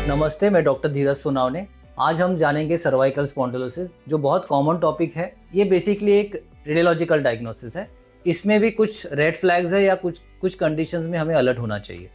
नमस्ते, मैं डॉक्टर धीरज सोनावने। आज हम जानेंगे सर्वाइकल स्पॉन्डिलोसिस, जो बहुत कॉमन टॉपिक है। ये बेसिकली एक रेडियोलॉजिकल डायग्नोसिस है। इसमें भी कुछ रेड फ्लैग्स है या कुछ कंडीशंस में हमें अलर्ट होना चाहिए।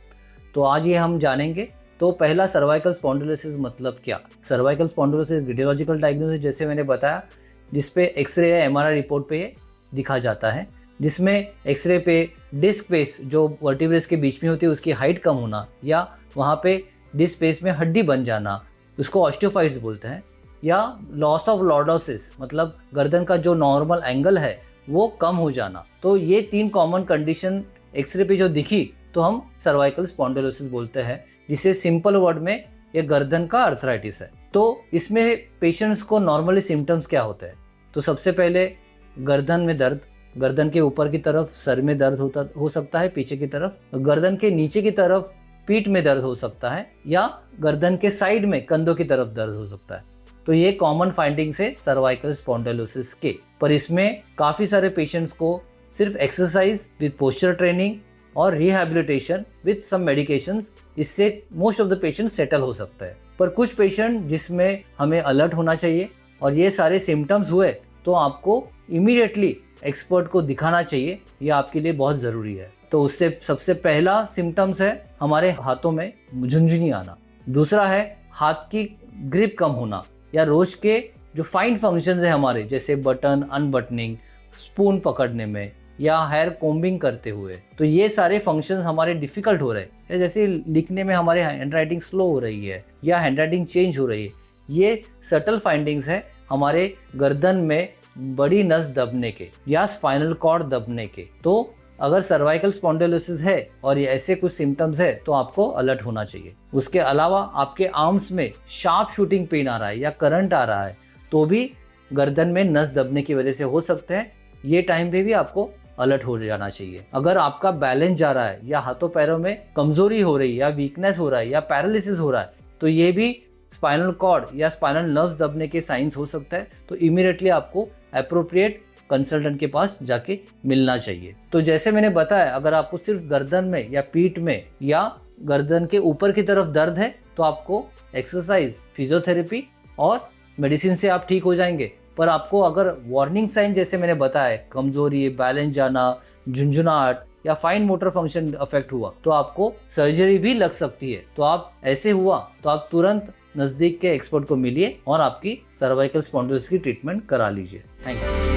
तो आज ये हम जानेंगे। तो पहला, सर्वाइकल स्पॉन्डिलोसिस मतलब क्या। सर्वाइकल स्पॉन्डिलोसिस रेडियोलॉजिकल डायग्नोसिस, जैसे मैंने बताया, जिसपे एक्सरे या एमआरआई रिपोर्ट पे दिखा जाता है, जिसमें एक्सरे पे डिस्क स्पेस जो वर्टिब्रेस के बीच में होती है उसकी हाइट कम होना, या वहाँ पे डिस्क स्पेस में हड्डी बन जाना, उसको ऑस्टियोफाइट्स बोलते हैं, या लॉस ऑफ लॉर्डोसिस मतलब गर्दन का जो नॉर्मल एंगल है वो कम हो जाना। तो ये 3 कॉमन कंडीशन एक्सरे पे जो दिखी तो हम सर्वाइकल स्पॉन्डिलोसिस बोलते हैं, जिसे सिंपल वर्ड में ये गर्दन का अर्थराइटिस है। तो इसमें पेशेंट्स को नॉर्मली सिम्टम्स क्या होते हैं। तो सबसे पहले गर्दन में दर्द, गर्दन के ऊपर की तरफ सर में दर्द हो सकता है, पीछे की तरफ गर्दन के नीचे की तरफ पीठ में दर्द हो सकता है, या गर्दन के साइड में कंधों की तरफ दर्द हो सकता है। तो ये कॉमन फाइंडिंग्स है सर्वाइकल स्पॉन्डिलोसिस के। पर इसमें काफ़ी सारे पेशेंट्स को सिर्फ एक्सरसाइज विद पोस्चर ट्रेनिंग और रिहैबिलिटेशन विद सम मेडिकेशंस, इससे most of the patient settle हो सकता है। पर कुछ पेशेंट जिसमें हमें अलर्ट होना चाहिए और ये सारे सिम्टम्स हुए तो आपको इमीडिएटली एक्सपर्ट को दिखाना चाहिए, ये आपके लिए बहुत ज़रूरी है। तो उससे सबसे पहला सिम्टम्स है हमारे हाथों में झुनझुनी आना। दूसरा है हाथ की ग्रिप कम होना, या रोज के जो फाइन फंक्शंस है हमारे, जैसे बटन अनबटनिंग, स्पून पकड़ने में, या हेयर कोम्बिंग करते हुए, तो ये सारे फंक्शंस हमारे डिफिकल्ट हो रहे हैं। जैसे लिखने में हमारे हैंड राइटिंग स्लो हो रही है या हैंड राइटिंग चेंज हो रही है। ये सटल फाइंडिंग्स है हमारे गर्दन में बड़ी नस दबने के या स्पाइनल कॉर्ड दबने के। तो अगर सर्वाइकल स्पॉन्डिलोसिस है और ये ऐसे कुछ सिम्टम्स है तो आपको अलर्ट होना चाहिए। उसके अलावा आपके आर्म्स में शार्प शूटिंग पेन आ रहा है या करंट आ रहा है तो भी गर्दन में नस दबने की वजह से हो सकते हैं। ये टाइम पे भी आपको अलर्ट हो जाना चाहिए। अगर आपका बैलेंस जा रहा है या हाथों पैरों में कमजोरी हो रही है या वीकनेस हो रहा है या पैरालिसिस हो रहा है तो ये भी स्पाइनल कॉर्ड या स्पाइनल नर्व्स दबने के साइंस हो सकता है। तो इमीडिएटली आपको एप्रोप्रिएट कंसल्टेंट के पास जाके मिलना चाहिए। तो जैसे मैंने बताया, अगर आपको सिर्फ गर्दन में या पीठ में या गर्दन के ऊपर की तरफ दर्द है तो आपको एक्सरसाइज, फिजियोथेरेपी और मेडिसिन से आप ठीक हो जाएंगे। पर आपको अगर वार्निंग साइन जैसे मैंने बताया, कमजोरी, बैलेंस जाना, झुंझुनाहट या फाइन मोटर फंक्शन अफेक्ट हुआ तो आपको सर्जरी भी लग सकती है। तो आप ऐसे हुआ तो आप तुरंत नज़दीक के एक्सपर्ट को मिलिए और आपकी सर्वाइकल स्पॉन्डिलोसिस की ट्रीटमेंट करा लीजिए। Thank you.